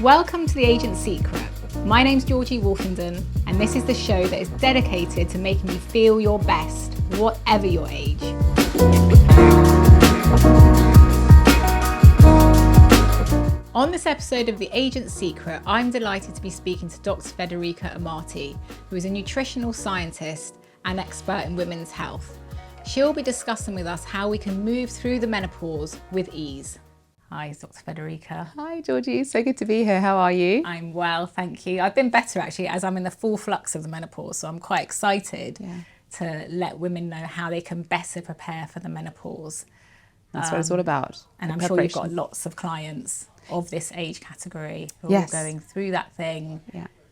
Welcome to The Agent Secret. My name's Georgie Wolfenden, and this is the show that is dedicated to making you feel your best, whatever your age. On this episode of The Agent Secret, I'm delighted to be speaking to Dr. Federica Amati, who is a nutritional scientist and expert in women's health. She'll be discussing with us how we can move through the menopause with ease. Hi, Dr. Federica. Hi, Georgie. So good to be here. How are you? I'm well, thank you. I've been better actually, as I'm in the full flux of the menopause, so I'm quite excited to let women know how they can better prepare for the menopause. That's what it's all about. And I'm sure you've got lots of clients of this age category who are going through that thing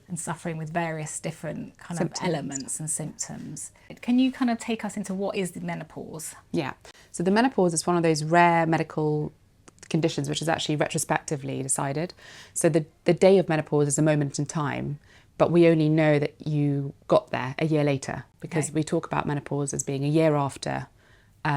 and suffering with various different kind of elements and symptoms. Can you kind of take us into what is the menopause? Yeah. So the menopause is one of those rare medical conditions which is actually retrospectively decided. So the day of menopause is a moment in time, but we only know that you got there a year later because we talk about menopause as being a year after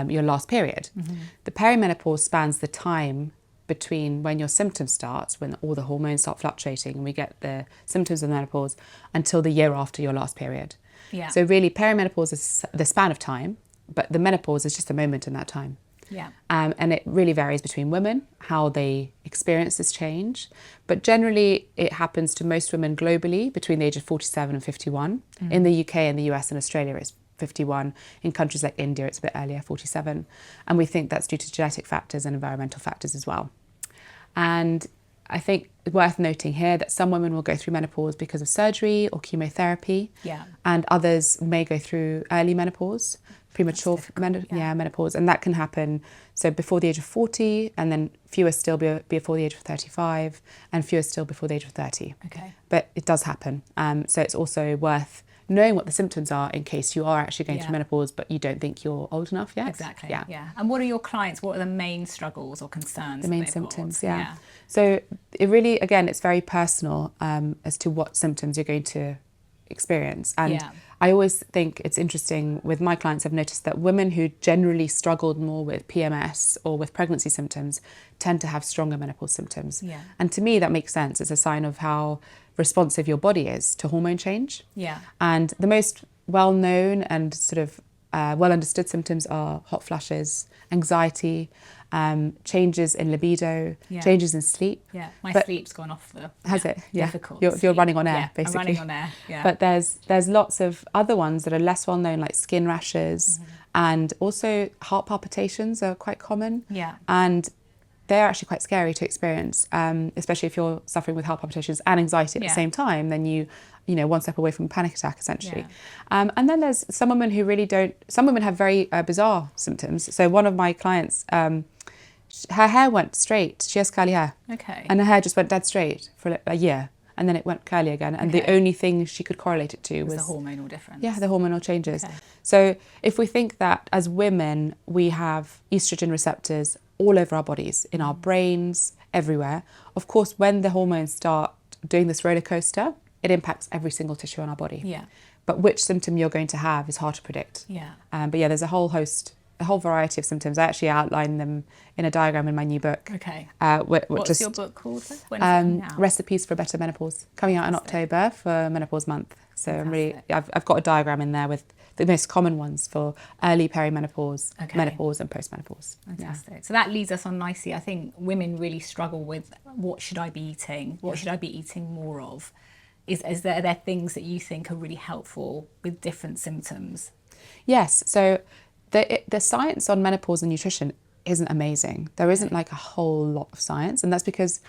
your last period. Mm-hmm. The perimenopause spans the time between when your symptoms start, when all the hormones start fluctuating and we get the symptoms of menopause, until the year after your last period. Yeah. So really perimenopause is the span of time, but the menopause is just a moment in that time. Yeah. And it really varies between women, how they experience this change. But generally, it happens to most women globally between the age of 47 and 51. Mm. In the UK and the US and Australia, it's 51. In countries like India, it's a bit earlier, 47. And we think that's due to genetic factors and environmental factors as well. And I think it's worth noting here that some women will go through menopause because of surgery or chemotherapy. Yeah. And others may go through early menopause. Premature menopause, and that can happen so before the age of 40, and then fewer still before the age of 35, and fewer still before the age of 30. Okay. But it does happen. So it's also worth knowing what the symptoms are in case you are actually going through menopause, but you don't think you're old enough yet. Exactly. Yeah. And what are your clients? What are the main struggles or concerns? The main symptoms. Yeah. So it really, again, it's very personal as to what symptoms you're going to experience. And I always think it's interesting with my clients, I've noticed that women who generally struggled more with PMS or with pregnancy symptoms tend to have stronger menopause symptoms. Yeah. And to me, that makes sense. It's a sign of how responsive your body is to hormone change. Yeah. And the most well-known and sort of well-understood symptoms are hot flashes, anxiety, changes in libido, changes in sleep. Yeah, my sleep's gone off the difficult. You're running on air, basically. I'm running on air, But there's lots of other ones that are less well known, like skin rashes, and also heart palpitations are quite common. Yeah. And they're actually quite scary to experience, especially if you're suffering with heart palpitations and anxiety at the same time. Then you know, one step away from a panic attack, essentially. Yeah. And then there's some women who really don't. Some women have very bizarre symptoms. So one of my clients, her hair went straight. She has curly hair. Okay. And her hair just went dead straight for a year. And then it went curly again. And the only thing she could correlate it to was the hormonal difference. Yeah, the hormonal changes. Okay. So if we think that as women, we have estrogen receptors all over our bodies, in our brains, everywhere. Of course, when the hormones start doing this roller coaster, it impacts every single tissue on our body. Yeah. But which symptom you're going to have is hard to predict. Yeah. But there's a whole variety of symptoms. I actually outline them in a diagram in my new book. Okay. What's your book called? Recipes for a Better Menopause, coming out in October for Menopause Month. So I've got a diagram in there with the most common ones for early perimenopause, menopause and postmenopause. Fantastic. Yeah. So that leads us on nicely. I think women really struggle with what should I be eating? What should I be eating more of? Are there things that you think are really helpful with different symptoms? Yes. So the science on menopause and nutrition isn't amazing. There isn't like a whole lot of science, and that's because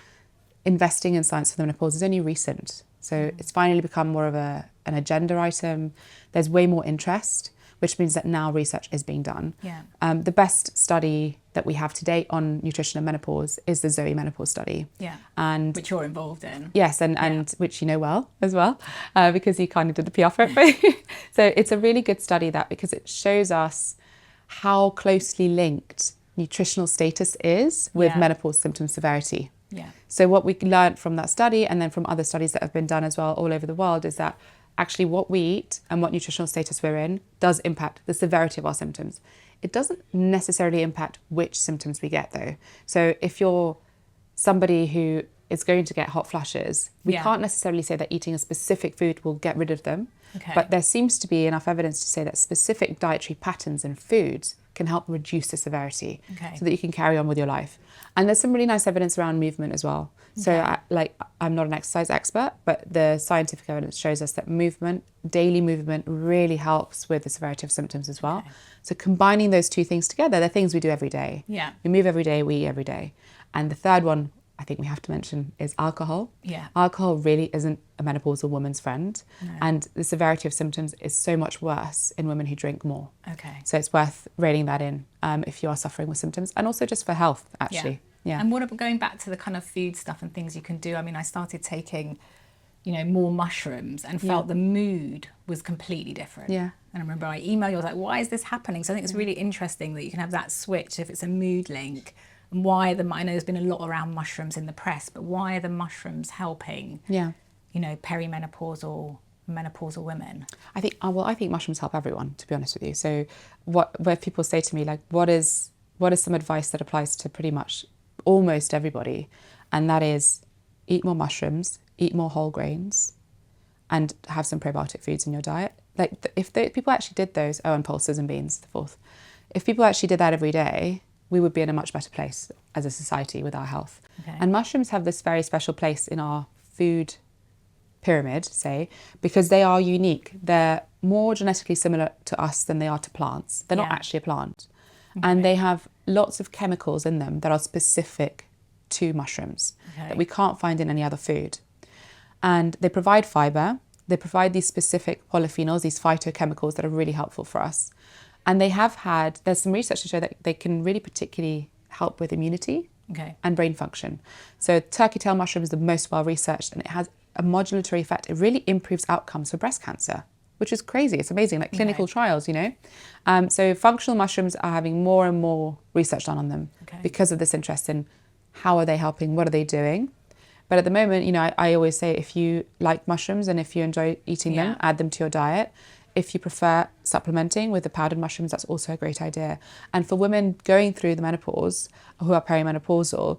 investing in science for the menopause is only recent. So it's finally become more of an agenda item. There's way more interest, which means that now research is being done. Yeah. The best study that we have to date on nutrition and menopause is the Zoe Menopause study. Yeah. And which you're involved in. Yes, and which you know well as well, because you kind of did the PR for it. So it's a really good study because it shows us how closely linked nutritional status is with menopause symptom severity. Yeah. So what we learned from that study, and then from other studies that have been done as well all over the world, is that actually what we eat and what nutritional status we're in does impact the severity of our symptoms. It doesn't necessarily impact which symptoms we get though. So if you're somebody who is going to get hot flashes. We can't necessarily say that eating a specific food will get rid of them, but there seems to be enough evidence to say that specific dietary patterns and foods can help reduce the severity so that you can carry on with your life. And there's some really nice evidence around movement as well. So I'm not an exercise expert, but the scientific evidence shows us that movement, daily movement, really helps with the severity of symptoms as well. So combining those two things together, they're things we do every day. We move every day, we eat every day. And the third one I think we have to mention is alcohol. Alcohol really isn't a menopausal woman's friend. And the severity of symptoms is so much worse in women who drink more. So it's worth reining that in if you are suffering with symptoms, and also just for health, actually. And what about going back to the kind of food stuff and things you can do? I mean, I started taking, more mushrooms and felt the mood was completely different. And I remember I emailed you, I was like, why is this happening? So I think it's really interesting that you can have that switch if it's a mood link. And why I know there's been a lot around mushrooms in the press, but why are the mushrooms helping, perimenopausal, menopausal women? I think mushrooms help everyone, to be honest with you. So where people say to me, like, what is some advice that applies to pretty much almost everybody? And that is, eat more mushrooms, eat more whole grains, and have some probiotic foods in your diet. Like, if people actually did those, and pulses and beans, the fourth. If people actually did that every day, we would be in a much better place as a society with our health. And mushrooms have this very special place in our food pyramid, say, because they are unique. They're more genetically similar to us than they are to plants. They're not actually a plant. And they have lots of chemicals in them that are specific to mushrooms that we can't find in any other food. And they provide fibre. They provide these specific polyphenols, these phytochemicals that are really helpful for us. And there's some research to show that they can really particularly help with immunity and brain function. So turkey tail mushroom is the most well-researched, and it has a modulatory effect. It really improves outcomes for breast cancer, which is crazy. It's amazing, like clinical trials, So functional mushrooms are having more and more research done on them because of this interest in how are they helping, what are they doing. But at the moment, I always say, if you like mushrooms and if you enjoy eating them, add them to your diet. If you prefer supplementing with the powdered mushrooms, that's also a great idea. And for women going through the menopause who are perimenopausal,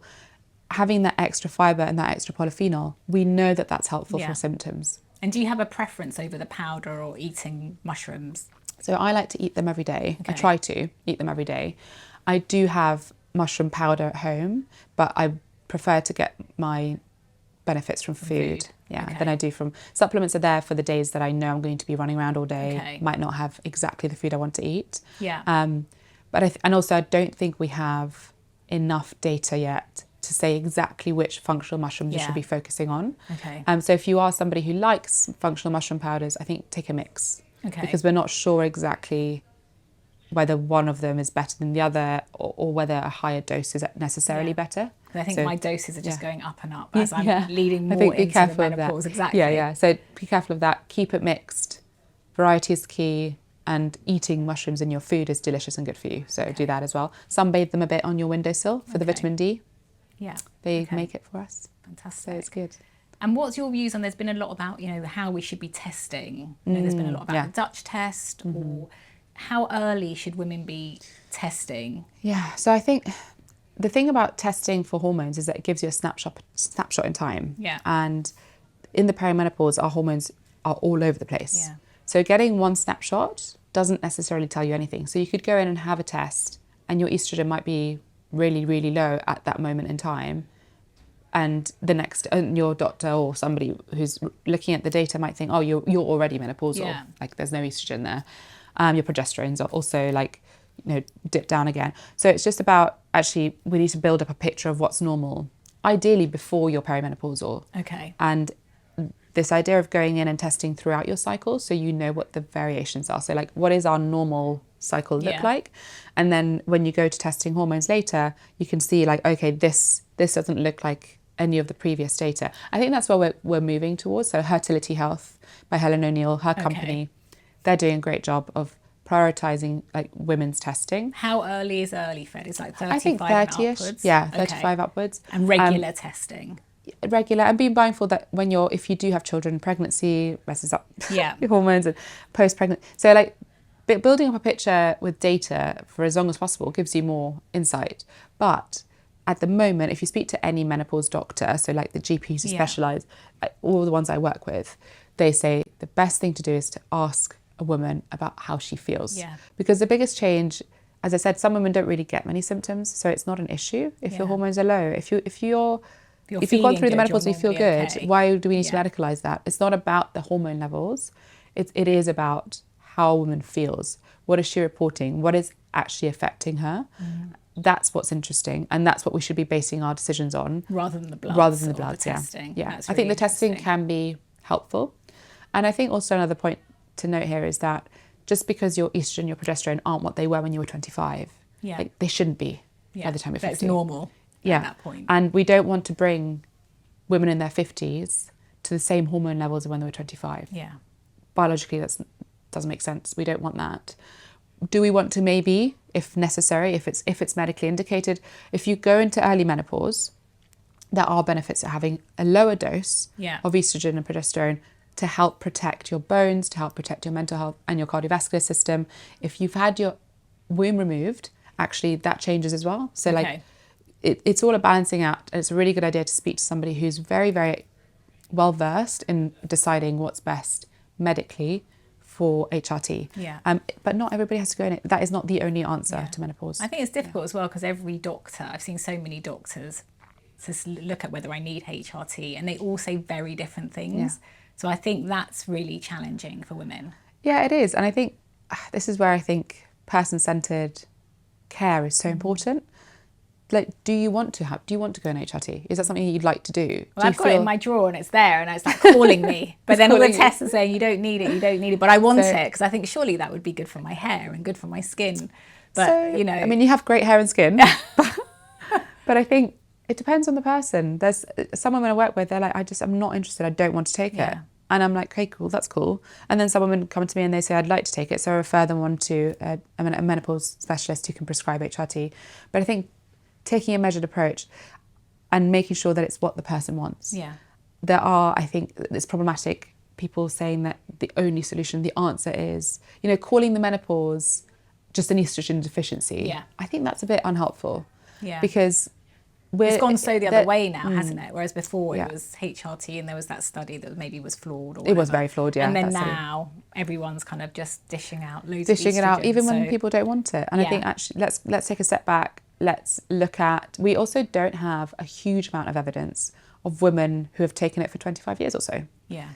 having that extra fibre and that extra polyphenol, we know that that's helpful for symptoms. And do you have a preference over the powder or eating mushrooms? So I like to eat them every day. I try to eat them every day. I do have mushroom powder at home, but I prefer to get my benefits from food. Than I do from supplements. Are there for the days that I know I'm going to be running around all day, might not have exactly the food I want to eat. But and also I don't think we have enough data yet to say exactly which functional mushrooms you should be focusing on. So if you are somebody who likes functional mushroom powders, I think take a mix, because we're not sure exactly whether one of them is better than the other, or whether a higher dose is necessarily better. I think my doses are just going up and up as I'm leading more into the menopause. So be careful of that. Keep it mixed. Variety is key, and eating mushrooms in your food is delicious and good for you. So do that as well. Sunbathe them a bit on your windowsill for the vitamin D. They make it for us. Fantastic. So it's good. And what's your views on, there's been a lot about, how we should be testing. There's been a lot about the Dutch test, or how early should women be testing? So I think the thing about testing for hormones is that it gives you a snapshot in time. And in the perimenopause, our hormones are all over the place. So getting one snapshot doesn't necessarily tell you anything. So you could go in and have a test, and your estrogen might be really, really low at that moment in time. And your doctor or somebody who's looking at the data might think, oh, you're already menopausal. Like, there's no estrogen there. Your progesterones are also dip down again. So it's just about, actually, we need to build up a picture of what's normal, ideally before you're perimenopausal. And this idea of going in and testing throughout your cycle, so you know what the variations are. So what is our normal cycle look like? And then when you go to testing hormones later, you can see okay, this doesn't look like any of the previous data. I think that's where we're moving towards. So Fertility Health by Helen O'Neill, her company, they're doing a great job of prioritising women's testing. How early is early, Fed? It's 35 I think 30-ish, upwards? 35 upwards. And regular testing? Regular, and being mindful that if you do have children, pregnancy messes up your hormones, and post-pregnant. So building up a picture with data for as long as possible gives you more insight. But at the moment, if you speak to any menopause doctor, so like the GPs who specialise, all the ones I work with, they say the best thing to do is to ask a woman about how she feels. Yeah. Because the biggest change, as I said, some women don't really get many symptoms, so it's not an issue if your hormones are low. If you've gone through the menopause and you feel good, okay. why do we need to medicalise that? It's not about the hormone levels. It is about how a woman feels. What is she reporting? What is actually affecting her? That's what's interesting, and that's what we should be basing our decisions on. Rather than the bloods. Rather than the bloods, testing. Yeah. That's I think really the testing can be helpful. And I think also another point to note here is that just because your estrogen, your progesterone aren't what they were when you were 25, like, they shouldn't be by the time you're 50. It's normal at that point. And we don't want to bring women in their 50s to the same hormone levels as when they were 25. Yeah. Biologically, that doesn't make sense. We don't want that. Do we want to maybe, if necessary, if it's medically indicated, if you go into early menopause, there are benefits of having a lower dose of estrogen and progesterone to help protect your bones, to help protect your mental health and your cardiovascular system. If you've had your womb removed, actually that changes as well. So like it's all a balancing act, and it's a really good idea to speak to somebody who's very, very well versed in deciding what's best medically for HRT. But not everybody has to go in it. That is not the only answer to menopause. I think it's difficult as well because every doctor, I've seen so many doctors to look at whether I need HRT, and they all say very different things. So I think that's really challenging for women. Yeah, it is. And I think this is where I think person-centered care is so important. Like, do you want to go on HRT? Is that something you'd like to do? Well, I've got it in my drawer and it's there and it's like calling me. But then all the tests are saying you don't need it. But I want it because I think surely that would be good for my hair and good for my skin. But, I mean, you have great hair and skin. But I think it depends on the person. There's some women I work with, they're like, I'm not interested. I don't want to take it. And I'm like, okay, cool, that's cool. And then some women come to me and they say, I'd like to take it. So I refer them on to a menopause specialist who can prescribe HRT. But I think taking a measured approach and making sure that it's what the person wants. There are, I think it's problematic, people saying that the only solution, the answer is, calling the menopause just an estrogen deficiency. I think that's a bit unhelpful. Because it's gone so the other way now, hasn't it? Whereas before it was HRT and there was that study that maybe was flawed. It was very flawed, And then now everyone's kind of just dishing out loads of estrogen. Dishing it out, even when people don't want it. And I think actually, let's take a step back. Let's look at, we also don't have a huge amount of evidence of women who have taken it for 25 years or so.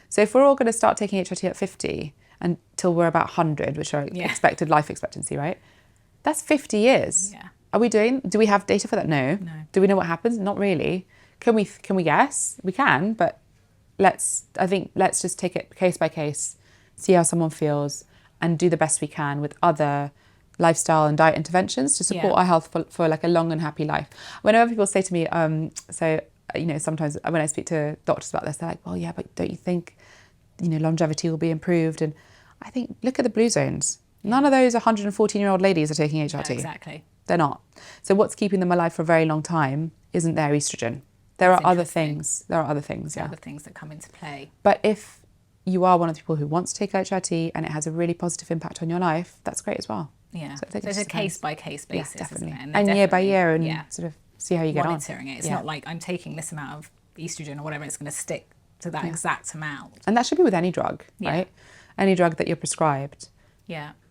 So if we're all going to start taking HRT at 50 until we're about 100, which are expected life expectancy, right? That's 50 years. Do we have data for that? No. Do we know what happens? Not really. Can we guess? We can, but let's just take it case by case, see how someone feels, and do the best we can with other lifestyle and diet interventions to support our health for like a long and happy life. Whenever people say to me, sometimes when I speak to doctors about this, they're like, well, yeah, but don't you think, longevity will be improved? And I think, look at the blue zones. None of those 114-year-old ladies are taking HRT. No, exactly. They're not. So what's keeping them alive for a very long time isn't their estrogen. There are other things. There are other things that come into play. But if you are one of the people who wants to take HRT and it has a really positive impact on your life, that's great as well. So it's a case-by-case basis, definitely. Isn't it? And year by year and sort of see how you get on. Monitoring it. It's not like I'm taking this amount of estrogen or whatever, it's going to stick to that exact amount. And that should be with any drug, right? Any drug that you're prescribed.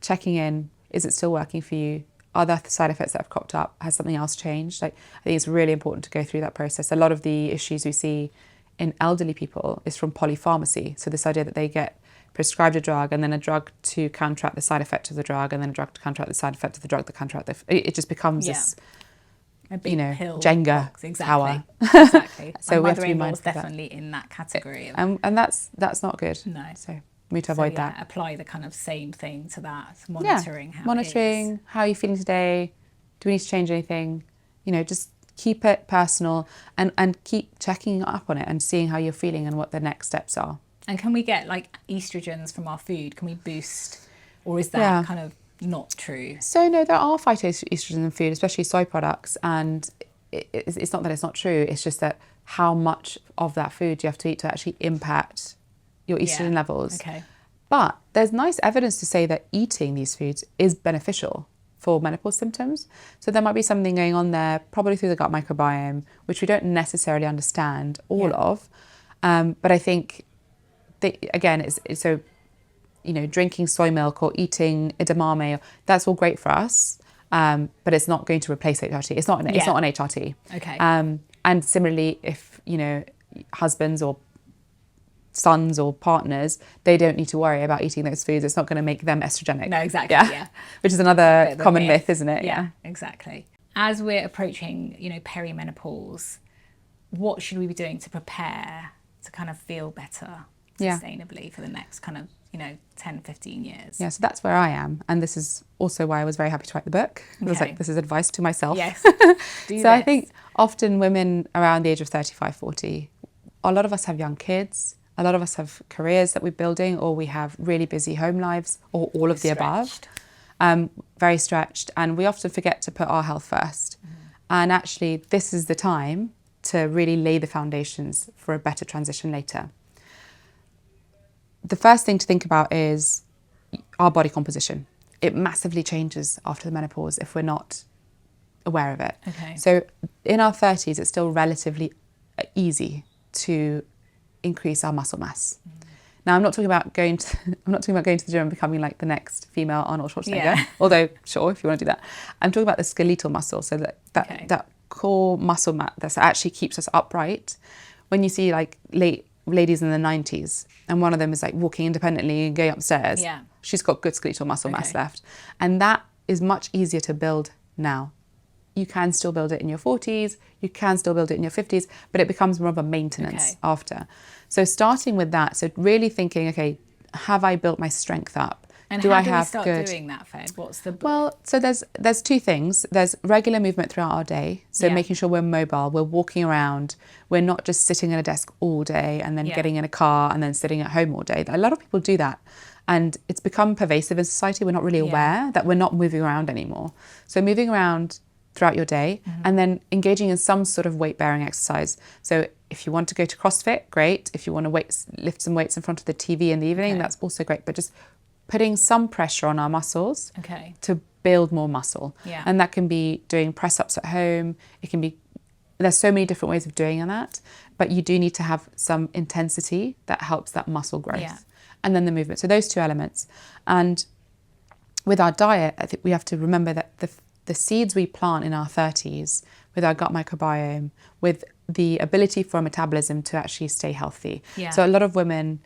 Checking in, is it still working for you? Are there side effects that have cropped up? Has something else changed? I think it's really important to go through that process. A lot of the issues we see in elderly people is from polypharmacy. So this idea that they get prescribed a drug and then a drug to counteract the side effect of the drug and then a drug to counteract the side effect of the drug to counteract it just becomes this a big pill Jenga box. tower. Exactly. So my we have to be mindful mother-in-law's definitely in that category. And that's not good. No. So we need to avoid that. Apply the kind of same thing to that, monitoring how how are you feeling today? Do we need to change anything? Just keep it personal and keep checking up on it and seeing how you're feeling and what the next steps are. And can we get like estrogens from our food? Can we boost, or is that kind of not true? So no, there are phytoestrogens in food, especially soy products, and it's not that it's not true. It's just that how much of that food you have to eat to actually impact your estrogen levels. Okay. But there's nice evidence to say that eating these foods is beneficial. for menopause symptoms. So there might be something going on there, probably through the gut microbiome, which we don't necessarily understand all of. But I think, again, it's so, you know, drinking soy milk or eating edamame, that's all great for us, but it's not going to replace HRT. It's not an HRT. Okay. And similarly, if, you know, husbands or sons or partners, they don't need to worry about eating those foods. It's not going to make them estrogenic. No, exactly. Yeah. Which is another common myth, isn't it? Yeah, exactly. As we're approaching, you know, perimenopause, what should we be doing to prepare to kind of feel better sustainably for the next kind of, you know, 10, 15 years? Yeah, so that's where I am. And this is also why I was very happy to write the book. I was like, this is advice to myself. Yes. I think often women around the age of 35, 40, a lot of us have young kids. A lot of us have careers that we're building, or we have really busy home lives, or all of the above. Very stretched. And we often forget to put our health first. And actually, this is the time to really lay the foundations for a better transition later. The first thing to think about is our body composition. It massively changes after the menopause if we're not aware of it. Okay. So in our 30s, it's still relatively easy to increase our muscle mass. Now, I'm not talking about going to the gym and becoming like the next female Arnold Schwarzenegger. Although, sure, if you want to do that. I'm talking about the skeletal muscle, so that core muscle mass that actually keeps us upright. When you see like ladies in the 90s, and one of them is like walking independently and going upstairs, she's got good skeletal muscle mass left, and that is much easier to build now. You can still build it in your 40s, you can still build it in your 50s, but it becomes more of a maintenance after. So starting with that, so really thinking, okay, have I built my strength up? And how do we start doing that, Fed? What's the... Well, so there's two things. There's regular movement throughout our day, so making sure we're mobile, we're walking around, we're not just sitting at a desk all day and then getting in a car and then sitting at home all day. A lot of people do that. And it's become pervasive in society. We're not really aware that we're not moving around anymore. So moving around throughout your day, and then engaging in some sort of weight-bearing exercise. So if you want to go to CrossFit, great. If you want to lift some weights in front of the TV in the evening, that's also great. But just putting some pressure on our muscles to build more muscle. And that can be doing press-ups at home. It can be, there's so many different ways of doing that, but you do need to have some intensity that helps that muscle growth. And then the movement. So those two elements. And with our diet, I think we have to remember that the seeds we plant in our 30s with our gut microbiome, with the ability for our metabolism to actually stay healthy. So a lot of women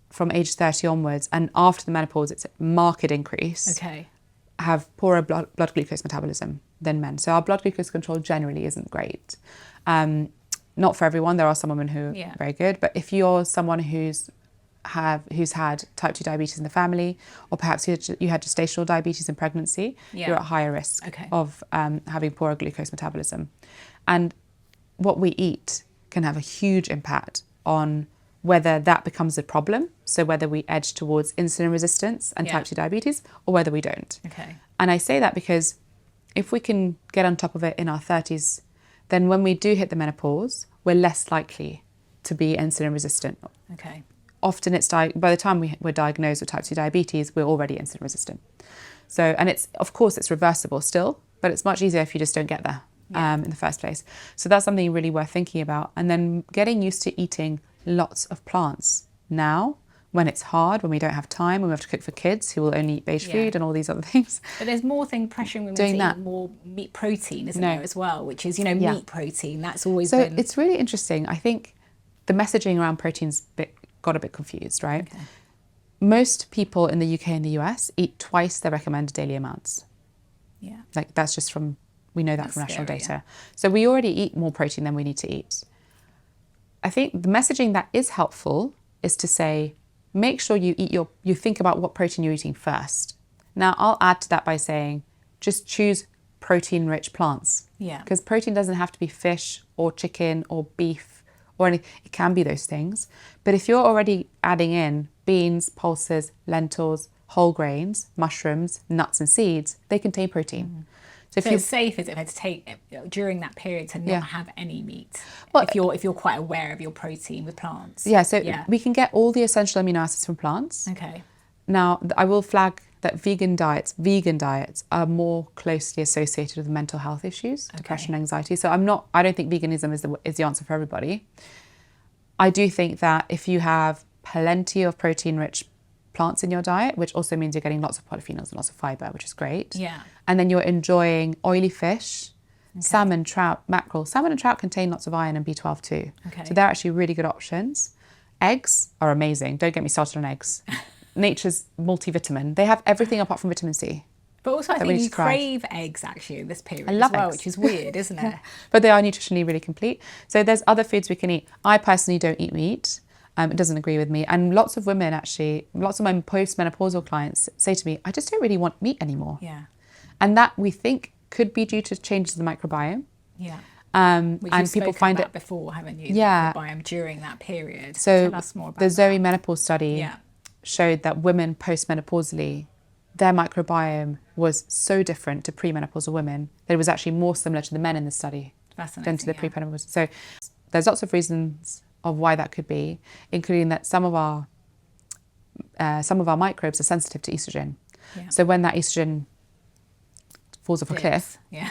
from age 30 onwards, and after the menopause, it's a marked increase, have poorer blood glucose metabolism than men. So our blood glucose control generally isn't great. Not for everyone. There are some women who are very good, but if you're someone who's had type 2 diabetes in the family, or perhaps you had gestational diabetes in pregnancy, you're at higher risk of having poorer glucose metabolism. And what we eat can have a huge impact on whether that becomes a problem, so whether we edge towards insulin resistance and type 2 diabetes, or whether we don't. And I say that because if we can get on top of it in our 30s, then when we do hit the menopause, we're less likely to be insulin resistant. Often it's by the time we're diagnosed with type 2 diabetes, we're already insulin resistant. So, and it's, of course, it's reversible still, but it's much easier if you just don't get there in the first place. So that's something really worth thinking about. And then getting used to eating lots of plants now, when it's hard, when we don't have time, when we have to cook for kids who will only eat beige food and all these other things. But there's more thing pressuring women to eat more meat protein, isn't there, as well, which is, you know, meat protein. That's always been... So it's really interesting. I think the messaging around protein's got a bit confused, right? Most people in the UK and the US eat twice their recommended daily amounts. Like that's just from, we know that from national data. So we already eat more protein than we need to eat. I think the messaging that is helpful is to say, make sure you think about what protein you're eating first. Now I'll add to that by saying, just choose protein-rich plants. Because protein doesn't have to be fish or chicken or beef or anything. It can be those things. But if you're already adding in beans, pulses, lentils, whole grains, mushrooms, nuts and seeds, they contain protein. So it's safe, is it, to take during that period to not have any meat? Well, if you're quite aware of your protein with plants. We can get all the essential amino acids from plants. Now, I will flag that vegan diets are more closely associated with mental health issues, depression, anxiety. So I don't think veganism is the answer for everybody. I do think that if you have plenty of protein-rich plants in your diet, which also means you're getting lots of polyphenols and lots of fiber, which is great. Yeah. And then you're enjoying oily fish, salmon, trout, mackerel. Salmon and trout contain lots of iron and B12 too. Okay. So they're actually really good options. Eggs are amazing. Don't get me started on eggs. Nature's multivitamin. They have everything apart from vitamin C. But also I think really you surprised. crave eggs actually in this period love as well, eggs. which is weird, isn't it? But they are nutritionally really complete. So there's other foods we can eat. I personally don't eat meat. It doesn't agree with me. And lots of women actually, lots of my post-menopausal clients say to me, I just don't really want meat anymore. Yeah. And that we think could be due to changes in the microbiome. Yeah. and Which you've people spoken find about it before, haven't you? Yeah. The microbiome during that period. So tell us more about the that. Zoe menopause study Yeah. showed that women post-menopausally, their microbiome was so different to premenopausal women that it was actually more similar to the men in the study than to the premenopausal. So there's lots of reasons of why that could be, including that some of our microbes are sensitive to estrogen. Yeah. So when that estrogen falls off a cliff, Yeah.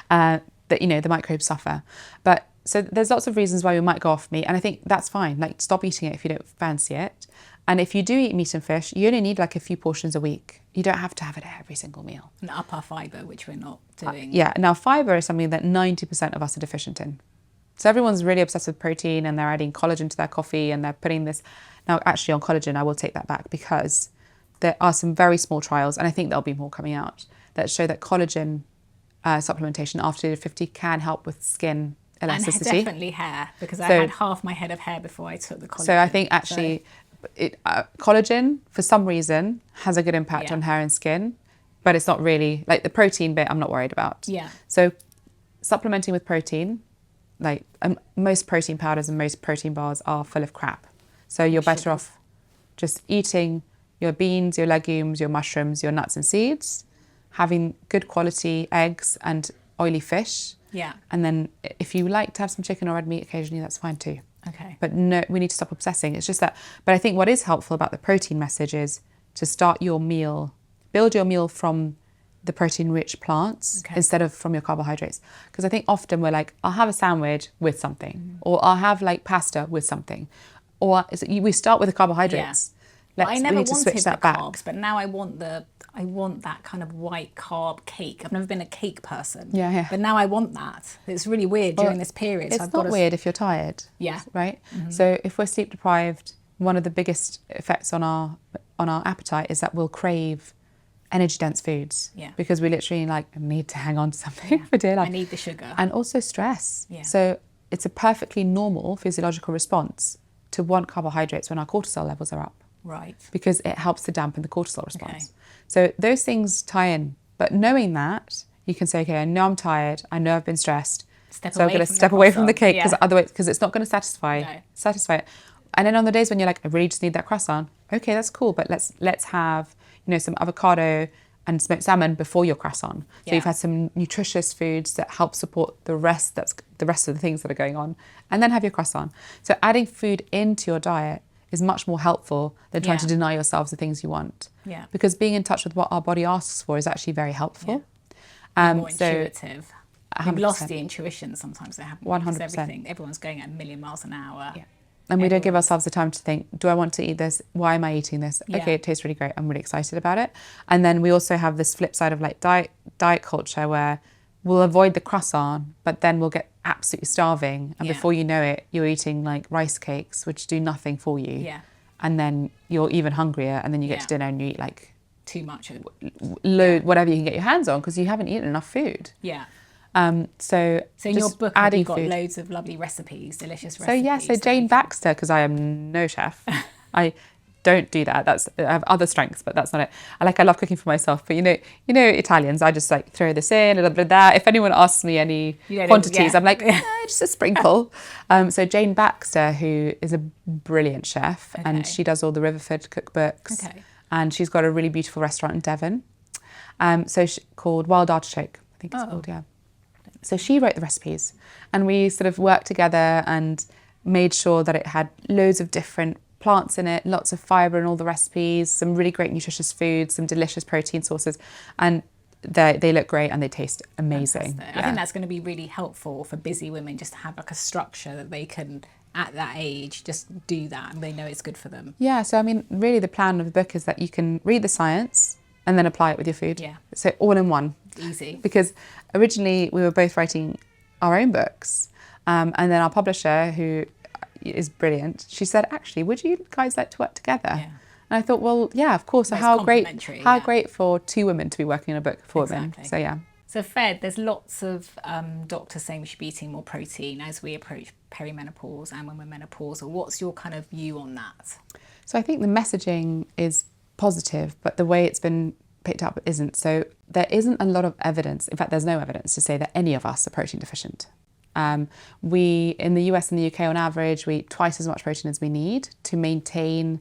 that the microbes suffer. But so there's lots of reasons why we might go off meat, and I think that's fine. Like, stop eating it if you don't fancy it. And if you do eat meat and fish, you only need like a few portions a week. You don't have to have it every single meal. And up our fibre, which we're not doing. Yeah. Now, fibre is something that 90% of us are deficient in. So everyone's really obsessed with protein, and they're adding collagen to their coffee, and they're putting this. Now, actually, on collagen, I will take that back, because there are some very small trials, and I think there'll be more coming out, that show that collagen supplementation after 50 can help with skin elasticity. And definitely hair, because I had half my head of hair before I took the collagen. So I think actually collagen, for some reason, has a good impact on hair and skin, but it's not really, like the protein bit I'm not worried about. Yeah. So supplementing with protein, like most protein powders and most protein bars are full of crap. So you're better off just eating your beans, your legumes, your mushrooms, your nuts and seeds, having good quality eggs and oily fish. Yeah. And then if you like to have some chicken or red meat occasionally, that's fine too. Okay. But no, we need to stop obsessing. It's just that, but I think what is helpful about the protein message is to start your meal, build your meal from the protein-rich plants instead of from your carbohydrates. Because I think often we're like, I'll have a sandwich with something, or I'll have like pasta with something, or we start with the carbohydrates. I never we need to wanted switch the that back. carbs, but now I want that kind of white carb cake. I've never been a cake person. Yeah. But now I want that. It's really weird during this period. It's not weird if you're tired. Yeah. Right? So if we're sleep deprived, one of the biggest effects on our appetite is that we'll crave energy dense foods. Yeah. Because we literally need to hang on to something for dear life. I need the sugar. And also stress. Yeah. So it's a perfectly normal physiological response to want carbohydrates when our cortisol levels are up. Right. Because it helps to dampen the cortisol response. So those things tie in. But knowing that, you can say, okay, I know I'm tired. I know I've been stressed. So I'm going to step away from the cake, because it's not going to satisfy it. And then on the days when you're like, I really just need that croissant. Okay, that's cool. But let's have, some avocado and smoked salmon before your croissant. So you've had some nutritious foods that help support the rest of the things that are going on. And then have your croissant. So adding food into your diet is much more helpful than trying to deny yourselves the things you want. Yeah. Because being in touch with what our body asks for is actually very helpful. More intuitive. We've 100%. lost the intuition sometimes. They haven't. 100%. Everyone's going at a million miles an hour. Yeah. And we don't give ourselves the time to think, do I want to eat this? Why am I eating this? Yeah. Okay, it tastes really great. I'm really excited about it. And then we also have this flip side of diet culture where we'll avoid the croissant, but then we'll get absolutely starving. And before you know it, you're eating like rice cakes, which do nothing for you. Yeah. And then you're even hungrier. And then you get to dinner and you eat like too much. Whatever you can get your hands on, because you haven't eaten enough food. Yeah. So in your book, adding you've got food. loads of lovely recipes, delicious recipes. So Jane Baxter, because I am no chef. I don't do that. I have other strengths, but that's not it. I love cooking for myself, but you know Italians, I just like throw this in, a little bit of that. If anyone asks me any quantities, I'm like, just a sprinkle. So Jane Baxter, who is a brilliant chef, and she does all the Riverford cookbooks. Okay. And she's got a really beautiful restaurant in Devon. Called Wild Artichoke, I think it's called, yeah. So she wrote the recipes, and we sort of worked together and made sure that it had loads of different plants in it, lots of fibre in all the recipes, some really great nutritious foods, some delicious protein sources, and they look great and they taste amazing. I think that's going to be really helpful for busy women, just to have like a structure that they can, at that age, just do that and they know it's good for them. Yeah, so I mean, really the plan of the book is that you can read the science and then apply it with your food. Yeah. So all in one. Easy. Because originally we were both writing our own books, and then our publisher, who is brilliant, she said, actually, would you guys like to work together? Yeah. And I thought, well, yeah, of course. So how great for two women to be working on a book for women. So yeah. So Fed, there's lots of doctors saying we should be eating more protein as we approach perimenopause and when we're menopausal. What's your kind of view on that? So I think the messaging is positive, but the way it's been picked up isn't. So there isn't a lot of evidence. In fact, there's no evidence to say that any of us are protein deficient. We, in the US and the UK on average, we eat twice as much protein as we need to maintain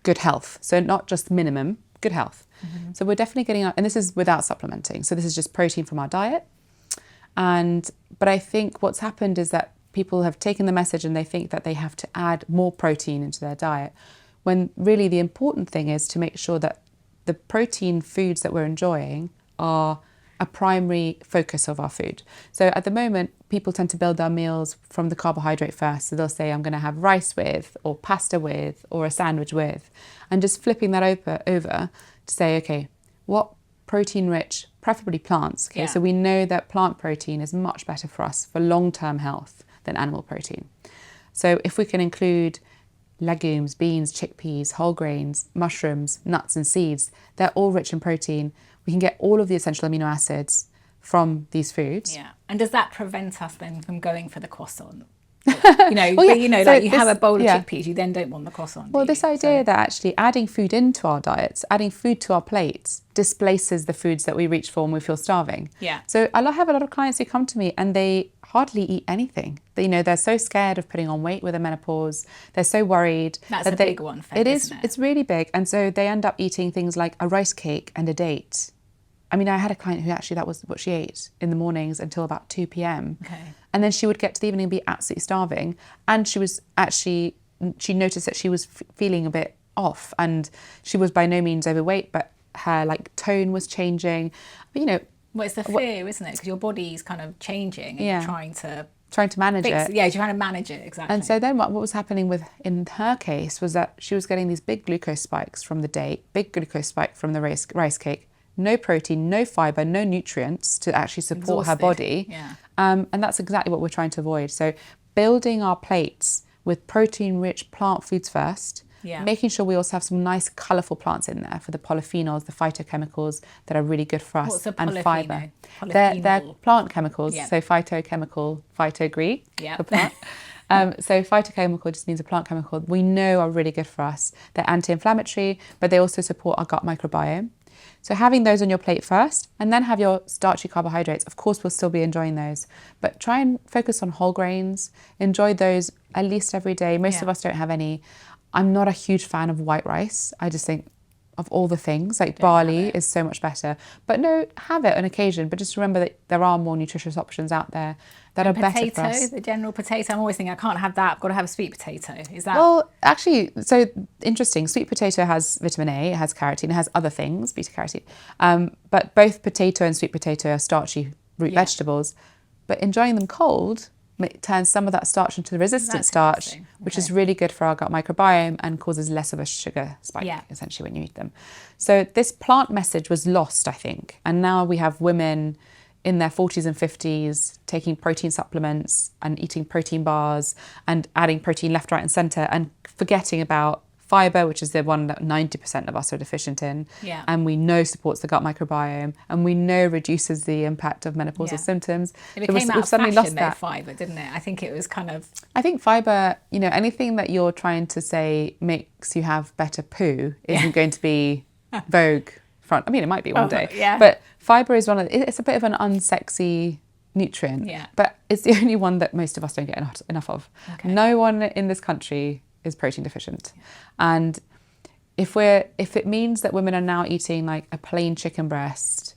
good health. So not just minimum, good health. Mm-hmm. So we're definitely getting, and this is without supplementing. So this is just protein from our diet. But I think what's happened is that people have taken the message and they think that they have to add more protein into their diet, when really the important thing is to make sure that the protein foods that we're enjoying are a primary focus of our food. So at the moment, people tend to build their meals from the carbohydrate first. So they'll say, I'm going to have rice with, or pasta with, or a sandwich with, and just flipping that over to say, okay, what protein-rich, preferably plants. Okay, so we know that plant protein is much better for us for long-term health than animal protein. So if we can include legumes, beans, chickpeas, whole grains, mushrooms, nuts and seeds, they're all rich in protein. We can get all of the essential amino acids from these foods. Yeah. And does that prevent us then from going for the croissant? You have a bowl of chickpeas, you then don't want the croissant. Well, this idea that actually adding food into our diets, adding food to our plates, displaces the foods that we reach for when we feel starving. Yeah. So I have a lot of clients who come to me and they hardly eat anything. They're so scared of putting on weight with a menopause. They're so worried. That's a big one, Fed, isn't it? It's really big. And so they end up eating things like a rice cake and a date. I mean, I had a client who actually that was what she ate in the mornings until about 2 p.m. Okay. And then she would get to the evening and be absolutely starving. And she noticed that she was feeling a bit off, and she was by no means overweight, but her tone was changing. But well, it's the fear, isn't it? Because your body's kind of changing and you're trying to manage it. Yeah, you're trying to manage it, exactly. And so then what was happening in her case was that she was getting these big glucose spikes from the date, big glucose spike from the rice cake, no protein, no fibre, no nutrients to actually support her body. Yeah. And that's exactly what we're trying to avoid. So building our plates with protein-rich plant foods first, making sure we also have some nice colourful plants in there for the polyphenols, the phytochemicals that are really good for us. What's a and polyphenol? fibre. They're plant chemicals, so phytochemical, phytogree for plant. So phytochemical just means a plant chemical we know are really good for us. They're anti-inflammatory, but they also support our gut microbiome. So having those on your plate first, and then have your starchy carbohydrates. Of course, we'll still be enjoying those, but try and focus on whole grains. Enjoy those at least every day. Most of us don't have any. I'm not a huge fan of white rice. I just think of all the things, barley is so much better. But no, have it on occasion. But just remember that there are more nutritious options out there that are better for us. The general potato, I'm always thinking, I can't have that, I've got to have a sweet potato. Is that? Well, actually, so interesting. Sweet potato has vitamin A, it has carotene, it has other things, beta carotene. But both potato and sweet potato are starchy root vegetables. But enjoying them cold turns some of that starch into the resistant starch, which is really good for our gut microbiome and causes less of a sugar spike, essentially, when you eat them. So this plant message was lost, I think. And now we have women in their 40s and 50s taking protein supplements and eating protein bars and adding protein left, right and centre and forgetting about fibre, which is the one that 90% of us are deficient in, and we know supports the gut microbiome, and we know reduces the impact of menopausal symptoms. It became out of fashion, though, fibre, didn't it? I think it was kind of... I think fibre, anything that you're trying to say makes you have better poo isn't going to be vogue front. I mean, it might be one day, but fibre is it's a bit of an unsexy nutrient, but it's the only one that most of us don't get enough of. Okay. No one in this country is protein deficient. And if it means that women are now eating a plain chicken breast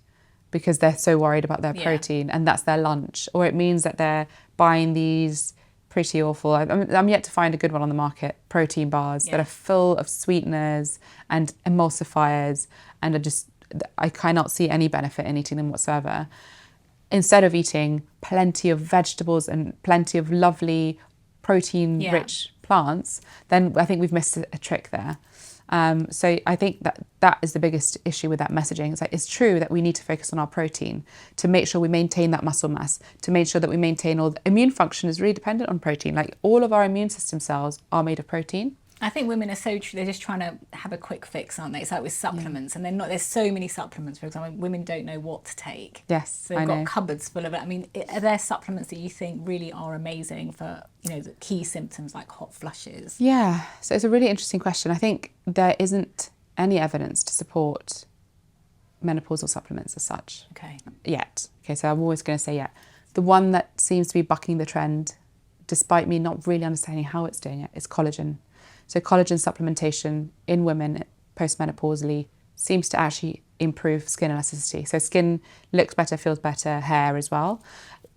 because they're so worried about their protein and that's their lunch, or it means that they're buying these pretty awful. I'm yet to find a good one on the market. Protein bars that are full of sweeteners and emulsifiers, and I cannot see any benefit in eating them whatsoever. Instead of eating plenty of vegetables and plenty of lovely protein-rich plants, then I think we've missed a trick there. So I think that is the biggest issue with that messaging. It's like, it's true that we need to focus on our protein to make sure we maintain that muscle mass, to make sure that we maintain all the immune function is really dependent on protein. Like, all of our immune system cells are made of protein. I think women are they're just trying to have a quick fix, aren't they? It's like with supplements, and there's so many supplements, for example, women don't know what to take. Yes, so they've got cupboards full of it. I mean, are there supplements that you think really are amazing for, the key symptoms like hot flushes? Yeah, so it's a really interesting question. I think there isn't any evidence to support menopausal supplements as such. Okay. Yet. Okay, so I'm always going to say yet. The one that seems to be bucking the trend, despite me not really understanding how it's doing it, is collagen. So collagen supplementation in women postmenopausally seems to actually improve skin elasticity. So skin looks better, feels better, hair as well.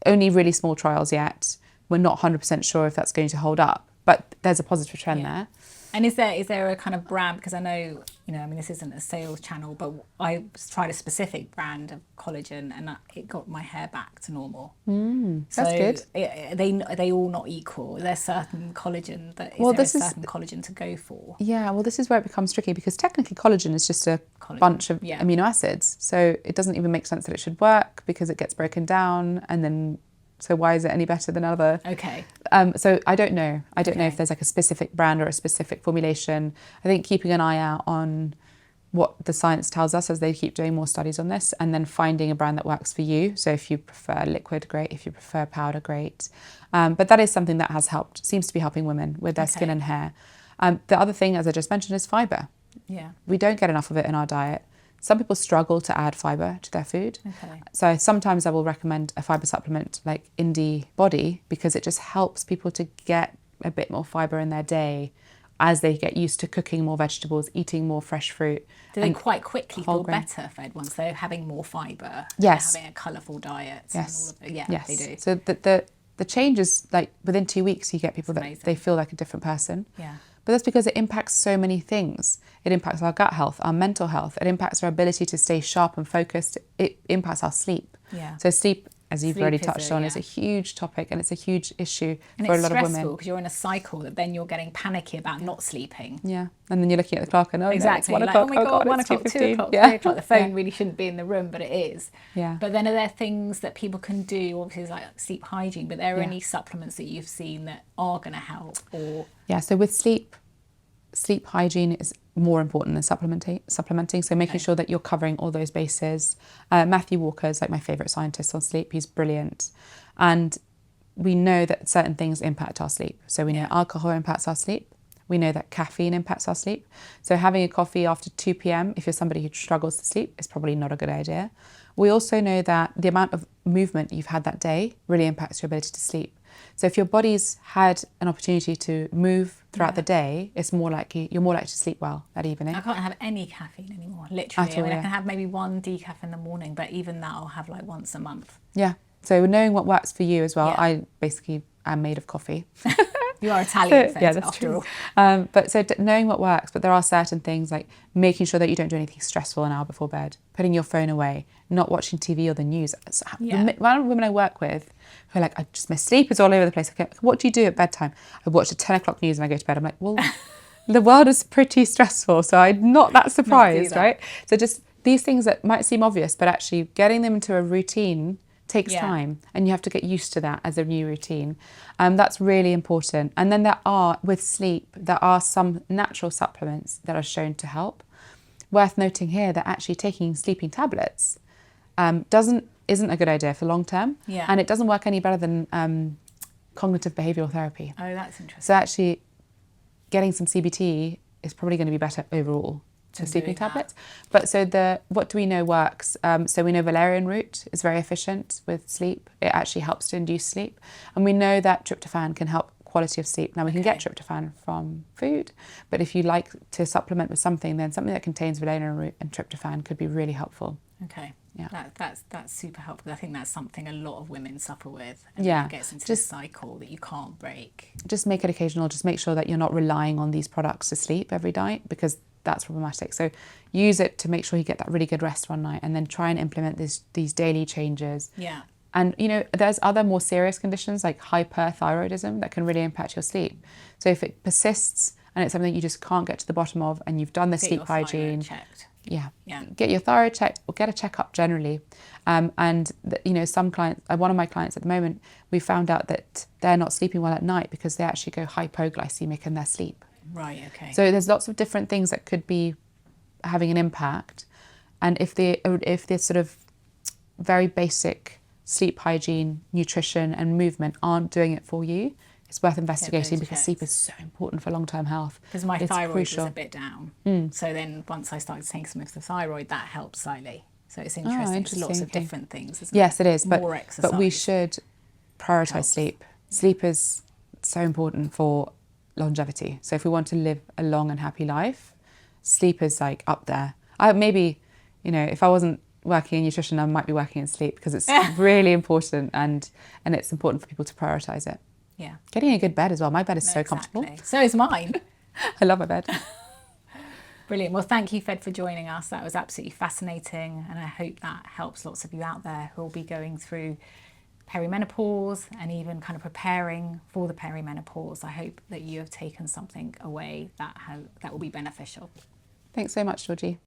Only really small trials yet. We're not 100% sure if that's going to hold up, but there's a positive trend there. And is there a kind of brand, because I know, this isn't a sales channel, but I tried a specific brand of collagen and it got my hair back to normal. That's good. Are they all not equal? Is there certain collagen certain collagen to go for? Yeah, well, this is where it becomes tricky, because technically collagen is just a bunch of amino acids. So it doesn't even make sense that it should work, because it gets broken down, and then so why is it any better than other? Okay. So I don't know. I don't know if there's like a specific brand or a specific formulation. I think keeping an eye out on what the science tells us as they keep doing more studies on this, and then finding a brand that works for you. So if you prefer liquid, great. If you prefer powder, great. But that is something that has helped, seems to be helping women with their skin and hair. The other thing, as I just mentioned, is fibre. Yeah. We don't get enough of it in our diet. Some people struggle to add fibre to their food. Okay. So sometimes I will recommend a fibre supplement like Indie Body, because it just helps people to get a bit more fibre in their day as they get used to cooking more vegetables, eating more fresh fruit. Do they quite quickly feel better, Fed, once they're having more fibre? Yes. Having a colourful diet? Yes. And all of it? Yeah, yes. They do. So the change is like within 2 weeks you get people that they feel like a different person. Yeah. But that's because it impacts so many things. It impacts our gut health, our mental health. It impacts our ability to stay sharp and focused. It impacts our sleep. Yeah. So sleep, as you've already touched on, is a huge topic, and it's a huge issue for a lot of women. And it's stressful because you're in a cycle that then you're getting panicky about not sleeping. Yeah. And then you're looking at the clock and exactly. No, it's 1 o'clock. Oh my God, 1 o'clock, 2 o'clock, 3 o'clock. The phone really shouldn't be in the room, but it is. Yeah. But then are there things that people can do, obviously like sleep hygiene, but are there any supplements that you've seen that are going to help? Or Yeah, so with sleep hygiene is more important than supplementing. So making sure that you're covering all those bases. Matthew Walker is like my favourite scientist on sleep. He's brilliant. And we know that certain things impact our sleep. So we know alcohol impacts our sleep. We know that caffeine impacts our sleep. So having a coffee after 2 p.m, if you're somebody who struggles to sleep, is probably not a good idea. We also know that the amount of movement you've had that day really impacts your ability to sleep. So if your body's had an opportunity to move throughout the day, you're more likely to sleep well that evening. I can't have any caffeine anymore, literally. I can have maybe 1 decaf in the morning, but even that I'll have like once a month. Yeah. So knowing what works for you as well. I basically am made of coffee. You are Italian, so, yeah, that's after true. all. But so knowing what works, but there are certain things like making sure that you don't do anything stressful an hour before bed, putting your phone away, not watching TV or the news. One of the women I work with who are like, my sleep is all over the place. Okay, what do you do at bedtime? I watch the 10 o'clock news and I go to bed. I'm like, well, the world is pretty stressful, so I'm not that surprised, right? So just these things that might seem obvious, but actually getting them into a routine takes time, and you have to get used to that as a new routine. That's really important. And then with sleep, there are some natural supplements that are shown to help. Worth noting here that actually taking sleeping tablets isn't a good idea for long term, and it doesn't work any better than cognitive behavioural therapy. Oh, that's interesting. So actually, getting some CBT is probably going to be better overall to sleeping tablets. But so what do we know works? So we know valerian root is very efficient with sleep. It actually helps to induce sleep. And we know that tryptophan can help quality of sleep. Now we can get tryptophan from food, but if you like to supplement with something, then something that contains valerian root and tryptophan could be really helpful. Okay. Yeah. That's super helpful. I think that's something a lot of women suffer with. And Yeah. it gets into this cycle that you can't break. Just make it occasional. Just make sure that you're not relying on these products to sleep every night, because that's problematic. So use it to make sure you get that really good rest one night, and then try and implement these daily changes. Yeah. And, you know, there's other more serious conditions like hyperthyroidism that can really impact your sleep. So if it persists and it's something you just can't get to the bottom of, and you've done the sleep hygiene, yeah, get your thyroid checked or get a checkup generally. You know, some clients, one of my clients at the moment, we found out that they're not sleeping well at night because they actually go hypoglycemic in their sleep. Right, okay. So there's lots of different things that could be having an impact. And if the sort of very basic sleep hygiene, nutrition and movement aren't doing it for you, it's worth investigating, because sleep is so important for long-term health. Because my thyroid was a bit down. So then once I started taking some of the thyroid, that helped slightly. So it's interesting. It's lots of different things, isn't it? Yes, it is. More exercise. But we should prioritise sleep. Sleep is so important for longevity. So if we want to live a long and happy life, sleep is like up there. Maybe, you know, if I wasn't working in nutrition, I might be working in sleep, because it's really important, and it's important for people to prioritise it. Yeah. Getting a good bed as well. My bed is so comfortable. So is mine. I love my bed. Brilliant. Well, thank you, Fed, for joining us. That was absolutely fascinating, and I hope that helps lots of you out there who will be going through perimenopause and even kind of preparing for the perimenopause. I hope that you have taken something away that will be beneficial. Thanks so much, Georgie.